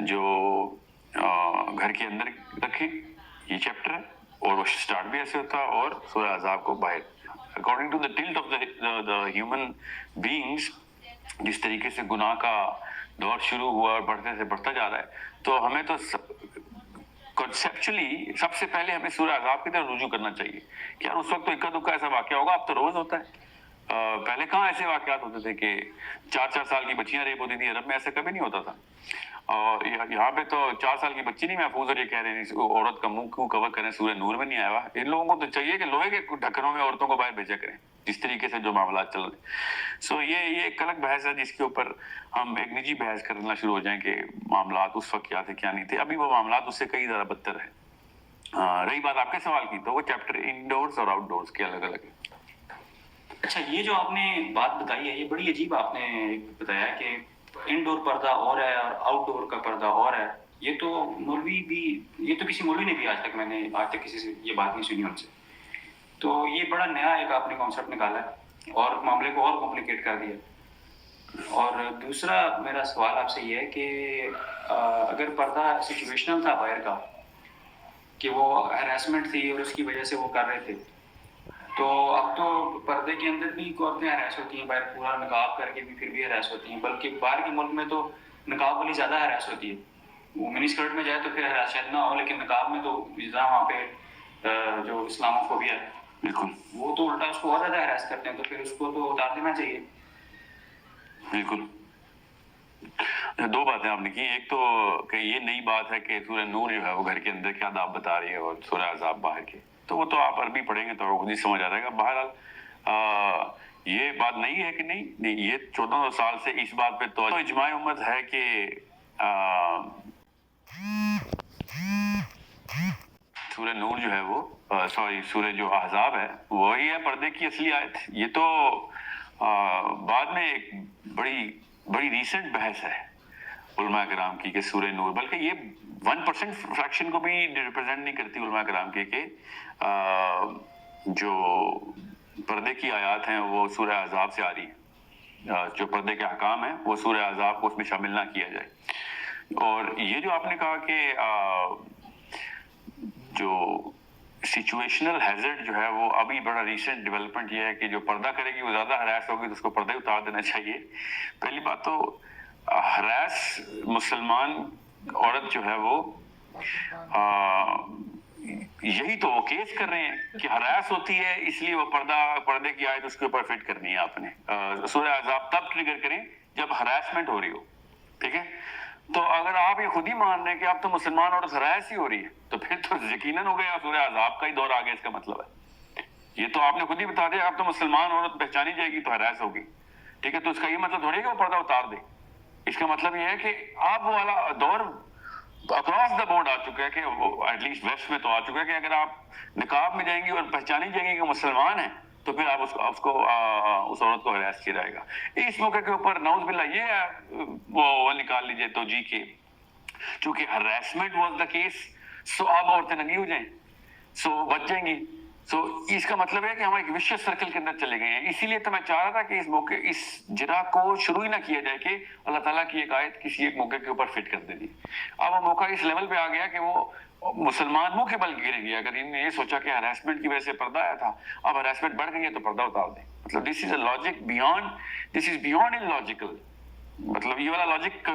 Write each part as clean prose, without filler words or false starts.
جو گھر کے اندر رکھیں، یہ چیپٹر ہے، اور وہ سٹارٹ بھی ایسے ہوتا ہے، اور سورہ احزاب کو باہر according to the tilt of the human beings, جس طریقے سے گناہ کا دور شروع ہوا اور بڑھتے سے بڑھتا جا رہا ہے، تو ہمیں تو کنسیپچولی سب سے پہلے ہمیں سورہ احزاب کی طرف رجوع کرنا چاہیے کہ یار اس وقت تو اکا دکا ایسا واقعہ ہوگا، اب تو روز ہوتا ہے۔ پہلے کہاں ایسے واقعات ہوتے تھے کہ 4 سال کی بچیاں ریپ ہوتی تھیں؟ عرب میں ایسا کبھی نہیں ہوتا تھا، اور یہاں پہ تو 4 سال کی بچی نہیں محفوظ، اور یہ کہہ رہے ہیں عورت کا منہ کیوں کور کریں، سورہ نور میں نہیں آیا ہوا۔ ان لوگوں کو تو چاہیے کہ لوہے کے ڈھکنوں میں عورتوں کو باہر بھیجا کریں، جس طریقے سے جو معاملات چل رہے ہیں۔ سو یہ ایک الگ بحث ہے جس کے اوپر ہم ایک نجی بحث کرنا شروع ہو جائیں کہ معاملات اس وقت کیا تھے کیا نہیں تھے۔ ابھی وہ معاملات اس سے کئی زیادہ بدتر ہے۔ رہی بات آپ کے سوال کی، تو وہ چیپٹر انڈورس اور آؤٹ ڈورس کے الگ الگ ہے۔ اچھا، یہ جو آپ نے بات بتائی ہے یہ بڑی عجیب آپ نے بتایا کہ انڈور پردہ اور ہے اور آؤٹ ڈور کا پردہ اور ہے۔ یہ تو کسی مولوی نے بھی آج تک کسی سے یہ بات نہیں سنی ان سے، تو یہ بڑا نیا ایک آپ نے کانسیپٹ نکالا ہے اور معاملے کو اور کمپلیکیٹ کر دیا۔ اور دوسرا میرا سوال آپ سے یہ ہے کہ اگر پردہ سچویشنل تھا باہر کا، کہ وہ ہراسمنٹ تھی اور اس کی وجہ سے وہ کر رہے تھے، تو اب تو پردے کے اندر بھی عورتیں ہراس ہوتی ہیں، باہر پورا نقاب کر کے بھی پھر بھی ہراس ہوتی ہیں، بلکہ باہر کے ملک میں تو نقاب والی زیادہ ہراس ہوتی ہے۔ وہ منی اسکرٹ میں جائے تو پھر ہراس شاید نہ ہو، لیکن نقاب میں تو وہاں پہ جو اسلام فوبیا ہے بالکل، وہ تو الٹا اس کو اور زیادہ ہراس کرتے ہیں، تو پھر اس کو تو اتار دینا چاہیے۔ بالکل، دو باتیں آپ نے کی، ایک تو کہ یہ نئی بات ہے کہ سورہ نور جو ہے وہ گھر کے اندر کے آداب بتا رہی ہے اور سورہ احزاب باہر کے، تو وہ تو آپ عربی پڑھیں گے تو خود ہی سمجھ آ جائے گا۔ بہرحال یہ بات نہیں ہے کہ نہیں، یہ 1400 سال سے اس بات پہ تو اجماع امت ہے کہ سورہ نور جو ہے وہ سورہ جو احزاب ہے وہی ہے پردے کی اصلی آیت۔ یہ تو بعد میں ایک بڑی ریسنٹ بحث ہے علماء کرام کی کہ سورہ نور، بلکہ یہ 1% فریکشن کو بھی ریپرزینٹ نہیں کرتی علماء کرام کے کہ جو پردے کی آیات ہیں وہ سورہ احزاب سے آ رہی ہیں، جو پردے کے احکام ہیں وہ سورہ احزاب کو اس میں شامل نہ کیا جائے۔ اور یہ جو آپ نے کہا کہ جو سچویشنل ہیزرڈ جو ہے وہ ابھی بڑا ریسنٹ ڈیولپمنٹ یہ ہے کہ جو پردہ کرے گی وہ زیادہ ہراس ہوگی تو اس کو پردہ اتار دینا چاہیے۔ پہلی بات تو ہراس مسلمان عورت جو ہے وہ یہی تو وہ کیس کر رہے ہیں کہ ہراس ہوتی ہے اس لیے وہ پردے کی آیت اس کے اوپر فٹ کرنی ہے آپ نے۔ سورہ احزاب تب ٹریگر کریں جب ہراسمنٹ ہو رہی ہو، ٹھیک ہے؟ تو اگر آپ یہ خود ہی مان رہے ہیں کہ اب تو مسلمان عورت ہراس ہی ہو رہی ہے تو پھر تو یقیناً ہو گیا سورہ احزاب کا ہی دور آ گیا، اس کا مطلب ہے یہ تو آپ نے خود ہی بتا دیا اب تو مسلمان عورت پہچانی جائے گی تو ہراس ہوگی، ٹھیک ہے؟ تو اس کا یہ مطلب تھوڑی کہ وہ پردہ اتار دے، اس کا مطلب یہ ہے کہ آپ والا دور اکراس دا بورڈ آ چکا ہے کہ ایٹ لیسٹ ویسٹ میں تو آ چکا ہے کہ اگر آپ نقاب میں جائیں گی اور پہچانی جائیں گی کہ مسلمان ہیں تو پھر آپ اس عورت کو ہراس کیا جائے گا۔ اس موقع کے اوپر نعوذ باللہ یہ وہ نکال لیجئے تو جی کے چونکہ harassment was the case so اب عورتیں ننگی ہو جائیں، سو بچ جائیں گی، سو اس کا مطلب ہے کہ ہم ایک وشیس سرکل کے اندر چلے گئے ہیں۔ اسی لیے تو میں چاہ رہا تھا کہ اس موقع اس جرا کو شروع ہی نہ کیا جائے کہ اللہ تعالیٰ کی ایک آیت کسی ایک موقع کے اوپر فٹ کر دے دی۔ اب وہ موقع اس لیول پہ آ گیا کہ وہ مسلمان منہ کے بل گرے گیا اگر انہوں نے یہ سوچا کہ ہراسمنٹ کی وجہ سے پردہ آیا تھا، اب ہراسمنٹ بڑھ گئی ہے تو پردہ اتار دیں۔ مطلب this is a logic this is beyond in logical, مطلب یہ والا لاجک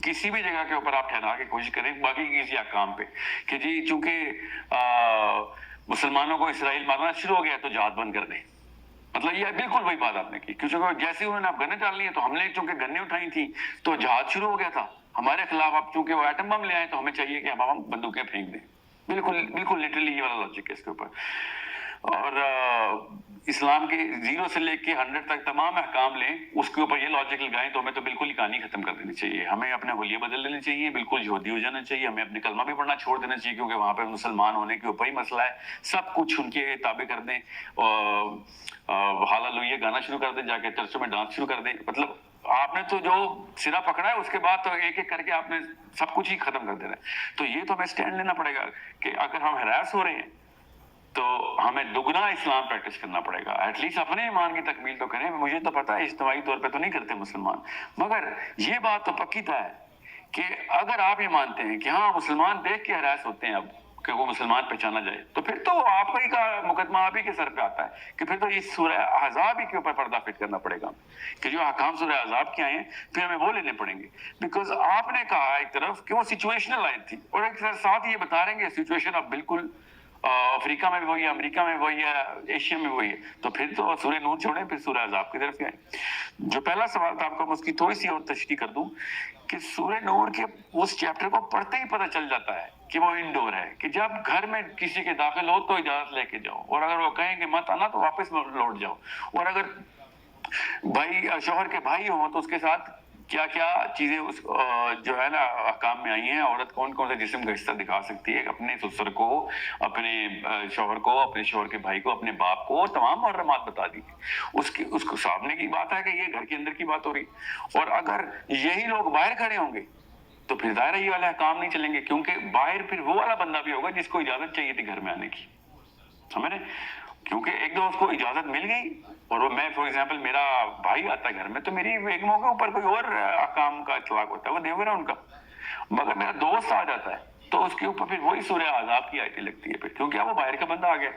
کسی بھی جگہ کے اوپر آپ ٹھہرا کے کوشش کریں باقی کسی احکام پہ کہ جی چونکہ مسلمانوں کو اسرائیل مارنا شروع ہو گیا تو جہاد بند کر دیں، مطلب یہ بالکل وہی بات آپ نے کی، کیونکہ جیسے انہوں نے آپ گنیں ڈال لی ہیں تو ہم نے چونکہ گنیں اٹھائی تھی تو جہاد شروع ہو گیا تھا ہمارے خلاف، اب چونکہ وہ ایٹم بم لے آئے تو ہمیں چاہیے کہ ہم بندوقیں پھینک دیں۔ بالکل لٹرلی یہ والا لاجک ہے اس کے اوپر۔ اور اسلام کے 0 سے لے کے 100 تک تمام احکام لیں اس کے اوپر یہ لاجک لگائیں تو ہمیں تو بالکل ہی کہانی ختم کر دینی چاہیے، ہمیں اپنے حلیے بدل لینے چاہیے، بالکل یہودی ہو جانا چاہیے، ہمیں اپنے کلمہ بھی پڑھنا چھوڑ دینا چاہیے کیونکہ وہاں پہ مسلمان ہونے کے اوپر ہی مسئلہ ہے، سب کچھ ان کے تابع کر دیں، ہاللویہ گانا شروع کر دیں، جا کے چرچوں میں ڈانس شروع کر دیں۔ مطلب آپ نے تو جو سرا پکڑا ہے اس کے بعد تو ایک ایک کر کے آپ نے سب کچھ ہی ختم کر دینا ہے۔ تو یہ تو ہمیں سٹینڈ لینا پڑے گا کہ اگر ہم ہراس ہو رہے ہیں تو ہمیں دگنا اسلام پریکٹس کرنا پڑے گا، ایٹ لیسٹ اپنے ایمان کی تکمیل تو کریں۔ مجھے تو پتا ہے اجتماعی طور پہ تو نہیں کرتے مسلمان، مگر یہ بات تو پکی ہے کہ اگر آپ یہ مانتے ہیں کہ ہاں مسلمان دیکھ کے ہراس ہوتے ہیں اب کہ وہ مسلمان پہچانا جائے، تو پھر تو آپ ہی کا مقدمہ آپ ہی کے سر پہ آتا ہے کہ پھر تو اس سورہ احزاب ہی کے اوپر پردہ فٹ کرنا پڑے گا کہ جو احکام سورہ احزاب کے آئے ہیں پھر ہمیں وہ لینے پڑیں گے، بیکاز آپ نے کہا ایک طرف کہ وہ سچویشنل آیت تھی، اور ایک طرف ساتھ یہ بتا رہے ہیں کہ سچویشن اب بالکل افریقہ میں بھی وہی ہے، امریکہ میں وہی ہے، ایشیا میں وہی ہے، تو پھر تو سورہ نور چھوڑیں پھر سورہ احزاب کی طرف آئیں۔ جو پہلا سوال تھا آپ کا، میں اس کی تھوڑی سی اور تشریح کر دوں کہ سورہ نور کے اس چیپٹر کو پڑھتے ہی پتہ چل جاتا ہے کہ وہ انڈور ہے، کہ جب گھر میں کسی کے داخل ہو تو اجازت لے کے جاؤ، اور اگر وہ کہیں کہ مت آنا تو واپس لوٹ جاؤ، اور اگر بھائی شوہر کے بھائی ہوں تو اس کے ساتھ کیا کیا چیزیں اس جو ہے نا احکام میں آئی ہیں، عورت کون کون سے جسم کا حصہ دکھا سکتی ہے، اپنے سسر کو، اپنے شوہر کو، اپنے شوہر کے بھائی کو، اپنے باپ کو، تمام محرمات بتا دی۔ اس کو سامنے کی بات ہے کہ یہ گھر کے اندر کی بات ہو رہی، اور اگر یہی لوگ باہر کھڑے ہوں گے تو پھر ظاہر یہ والے احکام نہیں چلیں گے، کیونکہ باہر پھر وہ والا بندہ بھی ہوگا جس کو اجازت چاہیے تھی گھر میں آنے کی، سمجھ رہے؟ کیونکہ ایک دو اس کو اجازت مل گئی، اور وہ میں فار ایگزامپل میرا بھائی آتا ہے گھر میں تو میری بیگموں کے اوپر کوئی اور احکام کا اطلاق ہوتا ہے، وہ دیور ہے ان کا، مگر میرا دوست آ جاتا ہے تو اس کے اوپر پھر وہی سورہ احزاب کی آیتیں لگتی ہے، پھر کیونکہ اب وہ باہر کا بندہ آ گیا۔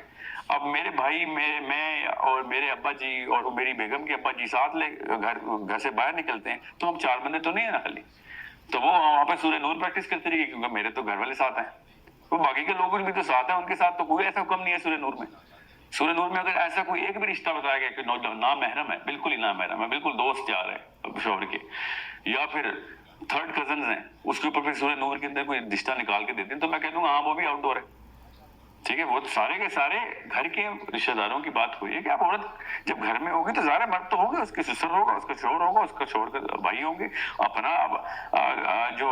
اب میرے بھائی، میں اور میرے ابا جی اور میری بیگم کے ابا جی ساتھ لے گھر سے باہر نکلتے ہیں تو ہم چار بندے تو نہیں ہیں نا خالی، تو وہ وہاں پہ سورہ نور پریکٹس کرتے رہیے، کیونکہ میرے تو گھر والے ساتھ ہیں، وہ باقی کے لوگ بھی تو ساتھ ہیں، ان کے ساتھ تو کوئی ایسا حکم نہیں ہے سورہ نور میں۔ سورہ نور میں اگر ایسا کوئی ایک بھی رشتہ بتایا گیا کہ نامحرم ہے، بالکل ہی نامحرم ہے، بالکل دوست جا رہے ہیں شوہر کے، یا پھر تھرڈ کزنز ہیں، اس کے اوپر پھر سورہ نور کے اندر کوئی رشتہ نکال کے دیتے ہیں تو میں کہہ دوں گا ہاں وہ بھی آؤٹ ڈور ہے، ٹھیک ہے؟ وہ سارے کے سارے گھر کے رشتہ داروں کی بات ہوئی ہے کہ اب عورت جب گھر میں ہوگی تو ظاہر مرد تو ہوگی، اس کے سسر ہوگا، اس کا شوہر ہوگا، اس کا شوہر کے بھائی ہوں گے، اپنا جو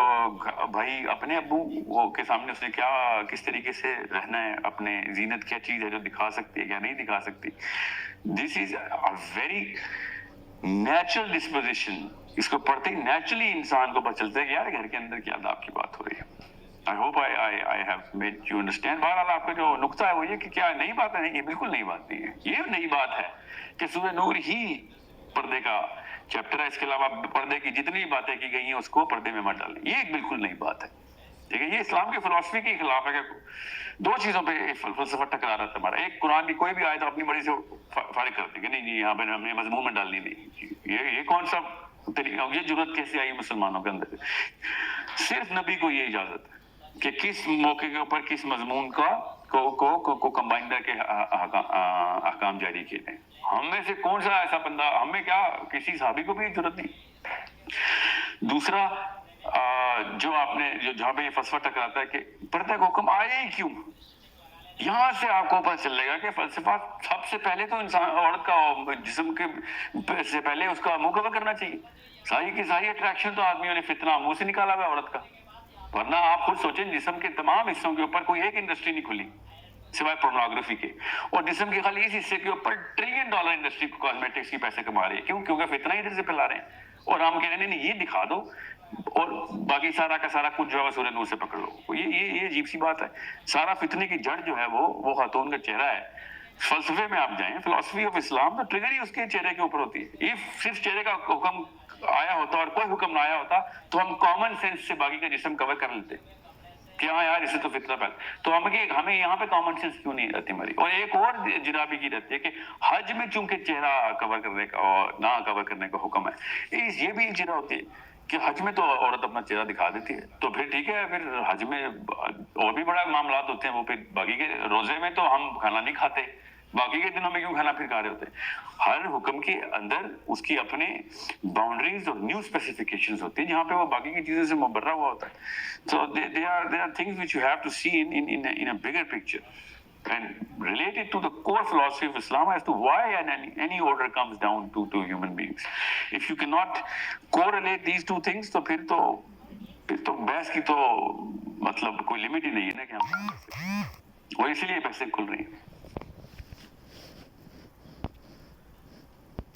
بھائی اپنے ابو کے سامنے اس نے کیا کس طریقے سے رہنا ہے، اپنے زینت کیا چیز ہے جو دکھا سکتی ہے کیا نہیں دکھا سکتی، دس is a very natural disposition, اس کو پڑھتے ہی نیچرلی انسان کو پتہ چلتا ہے کہ یار گھر کے اندر کیا آداب کی بات ہو رہی ہے۔ I hope I have made you understand۔ بہرحال آپ کا جو نقطہ ہے وہ یہ کہ کیا نئی بات ہے، یہ بالکل نئی بات نہیں ہے، یہ نئی بات ہے کہ سورہ نور ہی پردے کا چیپٹر ہے، اس کے علاوہ پردے کی جتنی باتیں کی گئی ہیں اس کو پردے میں مت ڈالیں، یہ ایک بالکل نئی بات ہے، ٹھیک ہے؟ یہ اسلام کی فلسفی کے خلاف ہے کہ دو چیزوں پہ فلسفہ ٹکرا رہا ہے ہمارا، ایک قرآن کی کوئی بھی آیت اپنی بڑی سے فارغ کرتی کہ نہیں جی یہاں پہ ہم نے مضمون میں ڈالنی نہیں، یہ کون سا طریقہ، یہ جرات کیسے آئی مسلمانوں کے اندر؟ صرف نبی کو یہ اجازت ہے کہ کس موقع کے اوپر کس مضمون کو کمبائن کر کے احکام جاری کیے جائیں۔ ہم میں سے کون سا ایسا بندہ، ہمیں کیا کسی صحابی کو بھی ضرورت نہیں۔ دوسرا جو آپ نے جہاں پہ یہ فلسفہ ٹکراتا ہے کہ پردے کا حکم آیا ہی کیوں، یہاں سے آپ کو پتہ چلے گا کہ فلسفہ سب سے پہلے تو انسان عورت کا جسم کے سے پہلے اس کا منہ کور کرنا چاہیے، ساری کی ساری اٹریکشن تو آدمیوں نے فتنہ منہ سے نکالا ہوا ہے عورت کا، ورنہ آپ خود سوچیں جسم کے تمام حصوں کے اوپر کوئی ایک انڈسٹری نہیں کھلی سوائے پورنوگرافی کے، اور جسم کے خالی اس حصے کے اوپر $1 ٹریلین انڈسٹری کاسمیٹکس کی پیسے کما رہی ہے، کیوں؟ کیونکہ فتنہ ادھر سے پھیلا رہے ہیں، اور ہم کہہ رہے ہیں نہیں یہ دکھا دو اور باقی سارا کا سارا کچھ جو ہے سورہ نور سے پکڑ لو، یہ عجیب سی بات ہے۔ سارا فتنے کی جڑ جو ہے وہ خاتون کا چہرہ ہے۔ فلسفے میں آپ جائیں، فلسفی آف اسلام، تو ٹریگر ہی اس کے چہرے کے اوپر ہوتی ہے۔ یہ صرف چہرے کا حکم آیا ہوتا اور کوئی حکم نہ آیا ہوتا تو ہم کامن سینس سے باقی کا جسم کور کر لیتے کہ ہاں یار اسے تو فتنہ پہلا، تو ہمیں یہاں پہ کامن سینس کیوں نہیں رہتی ہماری؟ اور ایک اور جرابی کی رہتی ہے کہ حج میں چونکہ چہرہ کور کرنے کا اور نہ کور کرنے کا حکم ہے، یہ بھی ایک جرا ہوتی ہے کہ حج میں تو عورت اپنا چہرہ دکھا دیتی ہے، تو پھر ٹھیک ہے، پھر حج میں اور بھی بڑا معاملات ہوتے ہیں، وہ پھر باقی کے روزے میں تو ہم کھانا نہیں کھاتے، باقی کے دنوں میں کیوں کھانا پھر کھا رہے ہوتے ہیں؟ ہر حکم کے اندر اس کی اپنے باؤنڈریز اور نیو اسپیسیفکیشنز ہوتی ہیں جہاں پہ وہ باقی کی چیزوں سے مبرہ ہوا ہوتا ہے۔ So there are things which you have to see in a bigger picture and relate it to the core philosophy of Islam as to why any order comes down to human beings. If you cannot correlate these two things تو پھر تو بحث کی تو مطلب کوئی limit ہی نہیں ہے نا کہ ہم، اور اسی لیے بحثیں کھل رہی ہیں۔